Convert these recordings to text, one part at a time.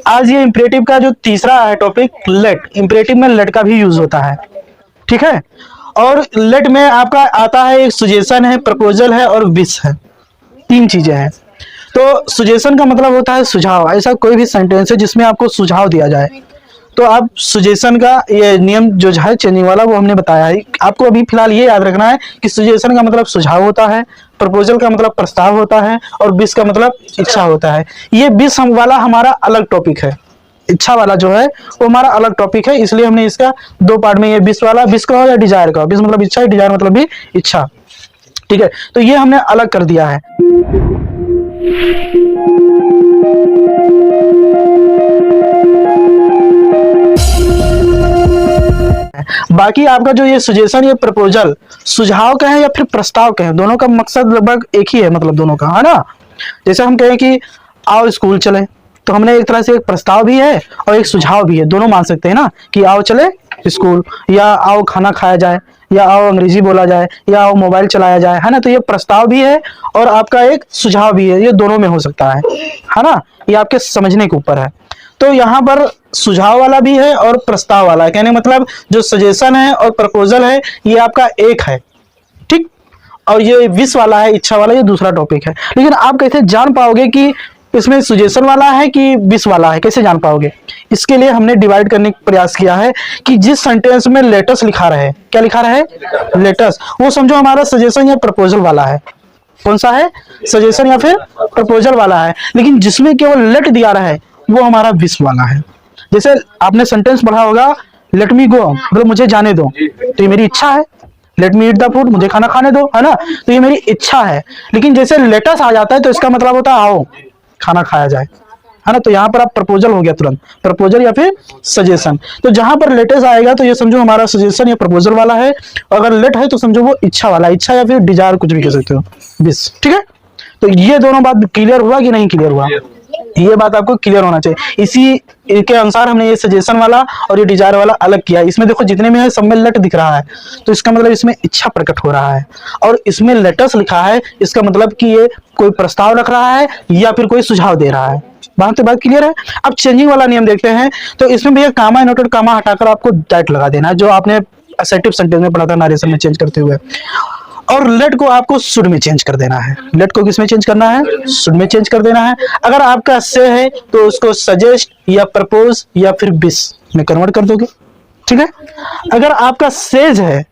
आज ये इम्परेटिव का जो तीसरा है टॉपिक, लेट। इम्परेटिव में लेट का भी यूज होता है, ठीक है। और लेट में आपका आता है एक सुजेशन है, प्रपोजल है और विश है, तीन चीजें हैं। तो सुजेशन का मतलब होता है सुझाव, ऐसा कोई भी सेंटेंस है जिसमें आपको सुझाव दिया जाए, तो आप सुजेशन का ये नियम जो है चेंजिंग वाला वो हमने बताया है। आपको अभी फिलहाल ये याद रखना है कि सुजेशन का मतलब सुझाव होता है, प्रपोजल का मतलब प्रस्ताव होता है और विश का मतलब इच्छा होता है। ये विश वाला हमारा अलग टॉपिक है, इच्छा वाला जो है वो हमारा अलग टॉपिक है, इसलिए हमने इसका दो पार्ट में, ये विश वाला, विश का हो या डिजायर का, विश मतलब इच्छा, डिजायर मतलब भी इच्छा, ठीक है। तो ये हमने अलग कर दिया है। बाकी आपका जो ये सजेशन, ये प्रपोजल, सुझाव कहें या फिर प्रस्ताव कहें, दोनों का मकसद लगभग एक ही है, मतलब दोनों का, है ना। जैसे हम कहें कि आओ स्कूल चले, तो हमने एक तरह से एक प्रस्ताव भी है और एक सुझाव भी है, दोनों मान सकते हैं ना, कि आओ चले स्कूल, या आओ खाना खाया जाए, या आओ अंग्रेजी बोला जाए, या आओ मोबाइल चलाया जाए, है ना। तो ये प्रस्ताव भी है और आपका एक सुझाव भी है, ये दोनों में हो सकता है ना। ये आपके समझने के ऊपर है। तो यहाँ पर सुझाव वाला भी है और प्रस्ताव वाला है, कहने मतलब जो सजेशन है और प्रपोजल है ये आपका एक है, ठीक। और ये विश वाला है, इच्छा वाला, ये दूसरा टॉपिक है। लेकिन आप कैसे जान पाओगे कि इसमें सजेशन वाला है कि विश वाला है, कैसे जान पाओगे? इसके लिए हमने डिवाइड करने का प्रयास किया है कि जिस सेंटेंस में लेटस लिखा रहे, क्या लिखा रहे, लेटस, वो समझो हमारा सजेशन या प्रपोजल वाला है। कौन सा है? सजेशन या फिर प्रपोजल वाला है। लेकिन जिसमें केवल लेट दिया रहा है वो हमारा विश वाला है। जैसे आपने सेंटेंस पढ़ा होगा, लेट मी गो, मतलब मुझे जाने दो, तो ये मेरी इच्छा है। Let me eat the food, मुझे खाना खाने दो, है ना, तो ये मेरी इच्छा है। लेकिन जैसे लेटस आ जाता है तो इसका मतलब होता है आओ खाना खाया जाए, है ना। तो यहाँ पर आप प्रपोजल हो गया तुरंत, प्रपोजल या फिर सजेशन। तो जहां पर लेटेस्ट आएगा तो ये समझो हमारा सजेशन या प्रपोजल वाला है, और अगर लेट है तो समझो वो इच्छा वाला, इच्छा या फिर डिजायर, कुछ भी कह सकते हो, विश, ठीक है। तो ये दोनों बात क्लियर हुआ कि नहीं क्लियर हुआ? ये बात आपको क्लियर होना चाहिए। इसी के अनुसार हमने ये सजेशन वाला और ये डिजायर वाला अलग किया। इसमें देखो जितने में है सब में लेट दिख रहा है, तो इसका मतलब इसमें इच्छा प्रकट हो रहा है। और इसमें लेटस लिखा है, इसका मतलब कि ये कोई प्रस्ताव रख रहा है या फिर कोई सुझाव दे रहा है। बात क्लियर है। अब चेंजिंग वाला नियम देखते हैं। तो इसमें भैया कामा इनवर्टेड कामा हटाकर आपको दैट लगा देना है, जो आपने असर्टिव सेंटेंस में पढ़ा था नरेशन में चेंज करते हुए। और लेट को आपको शुड में चेंज कर देना है। लेट को किस में चेंज करना है? शुड में चेंज कर देना है। अगर आपका से है तो उसको सजेस्ट या प्रपोज या फिर विश में कन्वर्ट कर दोगे, ठीक है। अगर आपका सेज है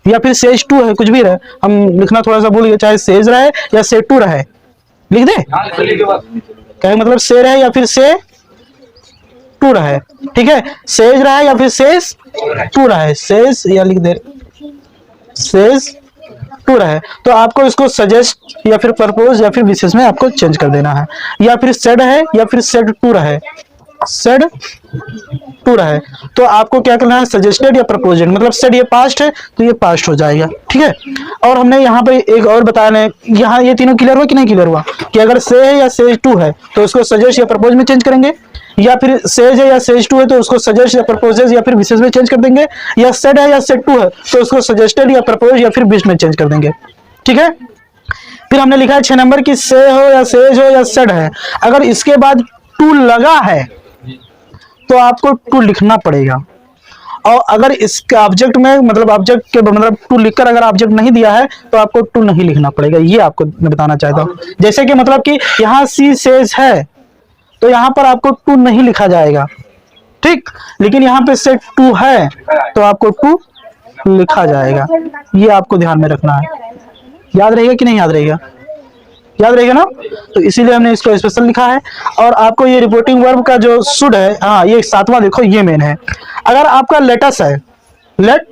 या फिर सेज टू है, कुछ भी रहे, हम लिखना थोड़ा सा भूल गए, चाहे सेज रहे या से टू रहे, लिख दे, क्या मतलब से रहे या फिर से टू रहे, ठीक है। सेज रहे या फिर सेज टू रहे, सेज या लिख दे सेज टू रहे, तो आपको इसको सजेस्ट या फिर प्रपोज या फिर विशेष में आपको चेंज कर देना है। या फिर सेड है या फिर सेड टू रहे, सेड टू रहे, तो आपको क्या करना है? सजेस्टेड या प्रपोजेड, मतलब सेड ये पास्ट है तो ये पास्ट हो जाएगा, ठीक है। और हमने यहाँ पे एक और बताया, यहाँ ये तीनों क्लियर हुआ कि नहीं क्लियर हुआ? कि अगर से है या सेज टू है तो उसको सजेस्ट या प्रपोज में चेंज करेंगे, या फिर सेज है या सेज टू है तो उसको सजेस्ट या प्रपोजेस या फिर विशेष में चेंज कर देंगे, या सेड है या सेड टू है तो उसको सजेस्टेड या प्रपोज या फिर विश में चेंज कर देंगे, ठीक है। फिर हमने लिखा है 6 नंबर की से हो या सेज हो या सेड है, अगर इसके बाद टू लगा है तो आपको टू लिखना पड़ेगा। और अगर इसके ऑब्जेक्ट में, मतलब ऑब्जेक्ट के मतलब टू लिखकर अगर ऑब्जेक्ट नहीं दिया है तो आपको टू नहीं लिखना पड़ेगा। ये आपको मैं बताना चाहता हूँ। जैसे कि मतलब कि यहाँ सी सेज है तो यहाँ पर आपको टू नहीं लिखा जाएगा, ठीक। लेकिन यहाँ पे सेट टू है तो आपको टू लिखा जाएगा। ये आपको ध्यान में रखना है। याद रहेगा कि नहीं याद रहेगा? याद रहेगा ना। तो इसीलिए हमने इसको स्पेशल लिखा है। और आपको ये रिपोर्टिंग वर्ब का जो शुड है, हाँ ये सातवां देखो, ये मेन है। अगर आपका लेटस है, लेट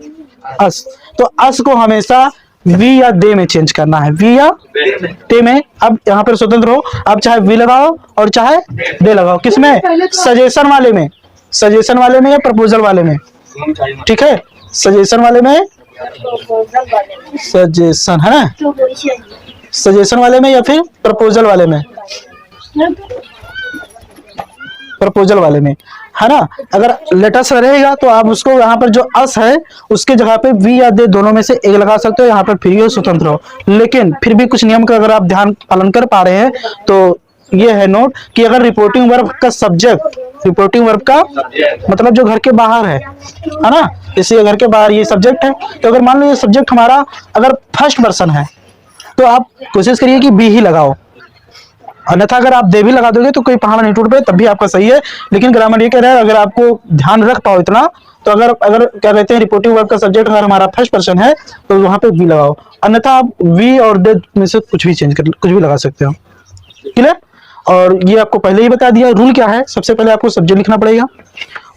अस, तो अस को हमेशा वी या दे में चेंज करना है, वी या दे में। अब यहाँ पर स्वतंत्र हो, आप चाहे वी लगाओ और चाहे दे लगाओ। किसमें? सजेशन वाले में, सजेशन वाले में या प्रपोजल वाले में, ठीक है। सजेशन वाले में, सजेशन है ना, सजेशन वाले में या फिर प्रपोजल वाले में, प्रपोजल वाले में, है ना। अगर लेटस रहेगा तो आप उसको यहाँ पर जो अस है उसके जगह पे वी या दे दोनों में से एक लगा सकते हो। यहाँ पर फ्री हो, स्वतंत्र हो। लेकिन फिर भी कुछ नियम का अगर आप ध्यान पालन कर पा रहे हैं तो ये है नोट कि अगर रिपोर्टिंग वर्ब का सब्जेक्ट, रिपोर्टिंग वर्ब का मतलब जो घर के बाहर है ना, इसी घर के बाहर ये सब्जेक्ट है, तो अगर मान लो ये सब्जेक्ट हमारा अगर फर्स्ट पर्सन है तो आप कोशिश करिए कि बी ही लगाओ, अन्यथा अगर आप दे भी लगा दोगे तो कोई पहाड़ नहीं टूट पाए, तब भी आपका सही है। लेकिन ग्रामर ये कह रहा है अगर आपको ध्यान रख पाओ इतना, तो अगर अगर क्या कहते हैं रिपोर्टिंग वर्ब का सब्जेक्ट अगर हमारा फर्स्ट पर्सन है तो वहां पे बी लगाओ, अन्यथा आप वी और दे में से कुछ भी चेंज कर, कुछ भी लगा सकते हो। क्लियर? और ये आपको पहले ही बता दिया रूल क्या है। सबसे पहले आपको सब्जेक्ट लिखना पड़ेगा,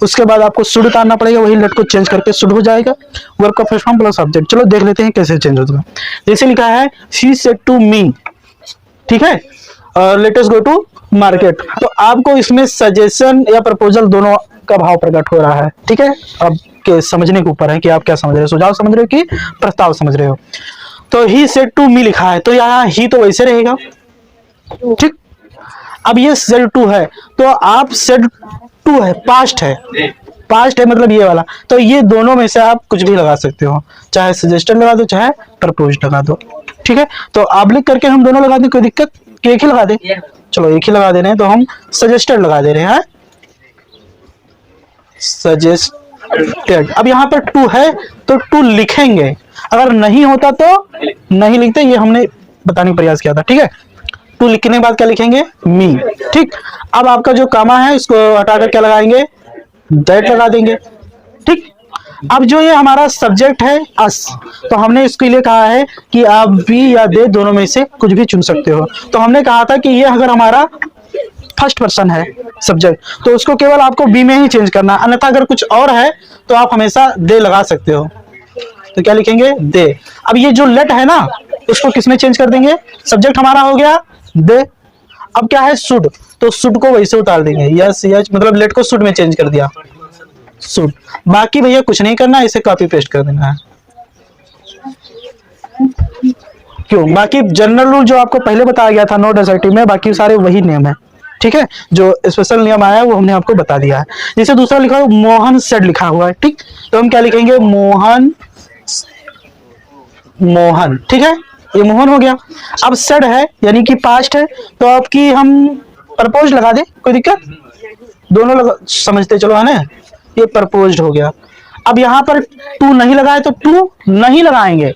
उसके बाद आपको शुड उतारना पड़ेगा, वही लेट को चेंज करके शुड हो जाएगा, वर्ब का फर्स्ट फॉर्म प्लस सब्जेक्ट। चलो देख लेते हैं कैसे चेंज होता है। जैसे लिखा है शी सेड टू मी, ठीक है, let us go to market, तो आपको इसमें सजेशन या प्रपोजल दोनों का भाव प्रकट हो रहा है। ठीक है, अब के समझने के ऊपर है कि आप क्या समझ रहे हो, सुझाव समझ रहे हो कि प्रस्ताव समझ रहे हो। तो ही सेड टू मी लिखा है तो यहाँ ही तो वैसे रहेगा, ठीक। अब ये सेड टू है तो आप सेड टू है, पास्ट है, पास्ट है मतलब ये वाला, तो ये दोनों में से आप कुछ भी लगा सकते हो, चाहे सजेस्टेड लगा दो चाहे प्रपोज्ड लगा दो। ठीक है, तो आप लिख करके हम दोनों लगा दें, कोई दिक्कत कि एक ही लगा दे? चलो एक ही लगा दे रहे हैं तो हम सजेस्टेड लगा दे रहे हैं, सजेस्टेड। अब यहाँ पर टू है तो टू लिखेंगे, अगर नहीं होता तो नहीं लिखते, ये हमने बताने का प्रयास किया था। ठीक है, टू लिखने के बाद क्या लिखेंगे? मी। ठीक, अब आपका जो कामा है इसको हटाकर क्या लगाएंगे? दैट लगा देंगे। ठीक, अब जो ये हमारा सब्जेक्ट है अस, तो हमने इसके लिए कहा है कि आप बी या दे दोनों में से कुछ भी चुन सकते हो। तो हमने कहा था कि ये अगर हमारा फर्स्ट पर्सन है सब्जेक्ट तो उसको केवल आपको बी में ही चेंज करना है, अन्यथा अगर कुछ और है तो आप हमेशा दे लगा सकते हो। तो क्या लिखेंगे? दे। अब ये जो लेट है ना उसको किसमें चेंज कर देंगे? सब्जेक्ट हमारा हो गया दे, अब क्या है? शुड, तो शुड को वैसे उतार देंगे, यस यस मतलब लेट को शुड में चेंज कर दिया, शुड। बाकी भैया कुछ नहीं करना, इसे कॉपी पेस्ट कर देना है। क्यों? बाकी जनरल रूल जो आपको पहले बताया गया था नोट असर्टिव में, बाकी सारे वही नियम है। ठीक है, जो स्पेशल नियम आया है वो हमने आपको बता दिया है। जैसे दूसरा लिखा हुआ मोहन सेड लिखा हुआ है, ठीक, तो हम क्या लिखेंगे? मोहन, मोहन। ठीक है, ये मोहन हो गया। अब सेड है यानी कि पास्ट है, तो आपकी हम प्रपोज लगा दे, कोई दिक्कत? दोनों लगा, समझते चलो है ना, ये प्रपोज्ड हो गया। अब यहाँ पर टू नहीं लगा है तो टू नहीं लगाएंगे,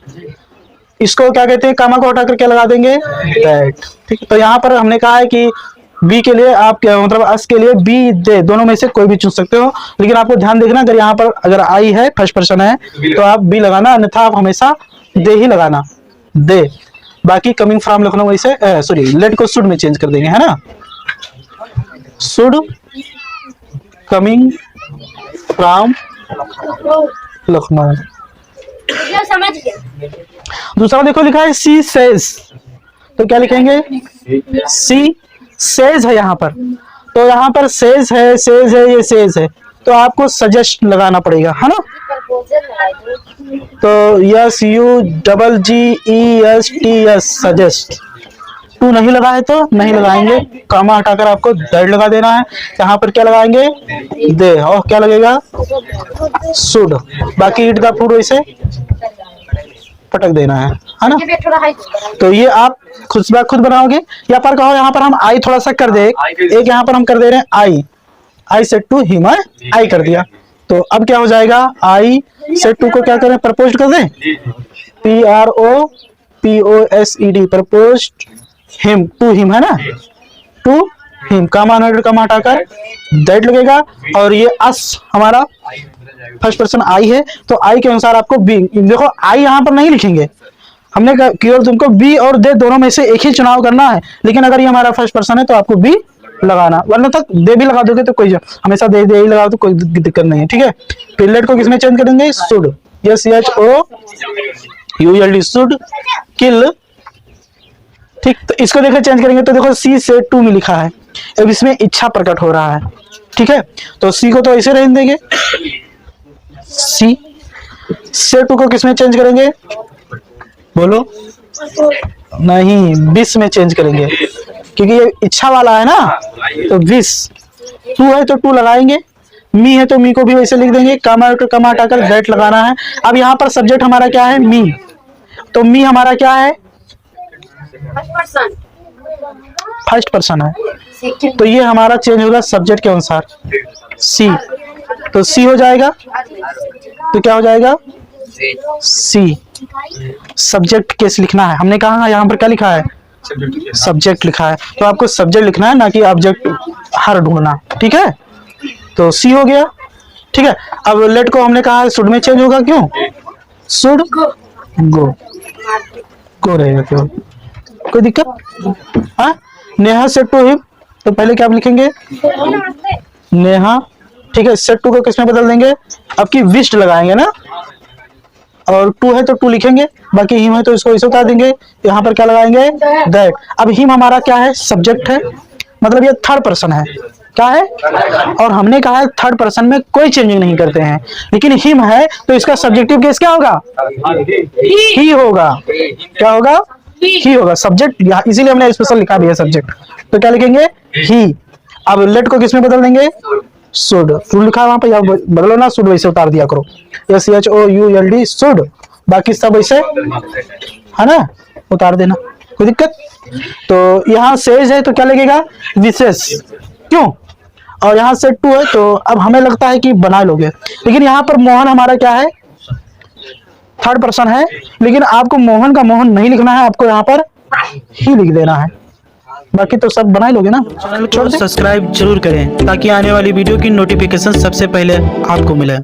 इसको क्या कहते हैं? कामा को हटाकर क्या लगा देंगे? दैट। ठीक है, तो यहाँ पर हमने कहा है कि बी के लिए आप क्या मतलब अस के लिए बी दे दोनों में से कोई भी चुन सकते हो, लेकिन आपको ध्यान देखना अगर यहाँ पर अगर आई है फर्स्ट पर्सन है तो आप बी लगाना, अन्यथा आप हमेशा दे ही लगाना, दे। बाकी कमिंग फ्रॉम लखनऊ वैसे सॉरी लेट को शुड में चेंज कर देंगे, है ना, शुड कमिंग फ्रॉम लखनऊ। दूसरा देखो लिखा है सी सेज, तो क्या लिखेंगे? सी सेज है यहाँ पर, तो यहाँ पर सेज है, सेज है, ये सेज है, तो आपको सजेस्ट लगाना पड़ेगा, है ना। तो S U double G E S T S, suggest. To नहीं लगा है तो नहीं लगाएंगे, कामा हटाकर आपको दैट लगा देना है। यहाँ पर क्या लगाएंगे? दे, और क्या लगेगा? शुड। बाकी ईट का फूड वैसे पटक देना है ना। तो ये आप खुद बनाओगे, या पर कहो यहाँ पर हम आई थोड़ा सा कर दे, एक यहाँ पर हम कर दे रहे हैं आई, आई सेड टू हिम, आई कर दिया, तो अब क्या हो जाएगा? आई सेड टू को क्या करें? प्रपोज कर दें, PROPOSED, propose him, to him, है ना, टू हिम, कामा हटाकर दैट लगेगा, और ये अस हमारा फर्स्ट पर्सन आई है, तो आई के अनुसार आपको बी, देखो आई यहाँ पर नहीं लिखेंगे, हमने केवल तुमको बी और दे दोनों में से एक ही चुनाव करना है, लेकिन अगर ये हमारा फर्स्ट पर्सन है तो आपको बी लगाना, वरना तक दे भी लगा दोगे तो कोई, हमेशा दे ही लगा तो कोई दिक्कत नहीं है। ठीक है, पिलेट को किसमें चेंज करेंगे? शुड, SHOULD, शुड किल। ठीक, तो इसको देखो चेंज करेंगे तो देखो सी से टू में लिखा है, अब इसमें इच्छा प्रकट हो रहा है। ठीक है, तो सी को तो ऐसे रहने देंगे, सी से टू को किसमें चेंज करेंगे? बोलो, नहीं, विश में चेंज करेंगे, क्योंकि ये इच्छा वाला है ना, तो विश। टू है तो टू लगाएंगे, मी है तो मी को भी वैसे लिख देंगे, कामा हटाकर दैट लगाना है। अब यहाँ पर सब्जेक्ट हमारा क्या है? मी, तो मी हमारा क्या है? फर्स्ट पर्सन है, तो ये हमारा चेंज होगा सब्जेक्ट के अनुसार। सी, तो सी हो जाएगा, तो क्या हो जाएगा सी। सब्जेक्ट केस लिखना है, हमने कहा यहाँ पर क्या लिखा है, सब्जेक्ट लिखा है, तो आपको सब्जेक्ट लिखना है ना कि ऑब्जेक्ट हर ढूंढना, ठीक है। तो सी हो गया, ठीक है। अब लेट को हमने कहा शुड में चेंज होगा, क्यों, शुड गो, गो रहेगा क्यों, कोई दिक्कत। हाँ, नेहा सेड टू हिम, तो पहले क्या लिखेंगे, नेहा, ठीक है। सेड टू को किसमें बदल देंगे, आपकी विश्ड लगाएंगे ना, और टू है तो टू लिखेंगे, बाकी हिम है तो इसको इसे उतार देंगे, यहाँ पर क्या लगाएंगे, दैट। अब हिम हमारा क्या है, सब्जेक्ट है, मतलब ये थर्ड पर्सन है, क्या है, और हमने कहा है थर्ड पर्सन में कोई चेंजिंग नहीं करते हैं, लेकिन हिम है तो इसका सब्जेक्टिव केस क्या होगा, ही होगा, क्या होगा, ही होगा। सब्जेक्ट इसीलिए हमने स्पेशल लिखा भी है सब्जेक्ट, तो क्या लिखेंगे, ही। अब लेट को किसमें बदल देंगे, शुड, शुड लिखा है वहां पर, या बदलो ना, शुड वैसे उतार दिया करो, SHOULD शुड, बाकी सब वैसे है ना, उतार देना, कोई दिक्कत। तो यहाँ सेज है तो क्या लगेगा, विशेष, क्यों, और यहाँ से टू है तो अब हमें लगता है कि बना लोगे, लेकिन यहाँ पर मोहन हमारा क्या है, थर्ड पर्सन है, लेकिन आपको मोहन का मोहन नहीं लिखना है, आपको यहाँ पर ही लिख देना है, बाकी तो सब बना ही लोगे ना। चैनल को सब्सक्राइब जरूर करें ताकि आने वाली वीडियो की नोटिफिकेशन सबसे पहले आपको मिले।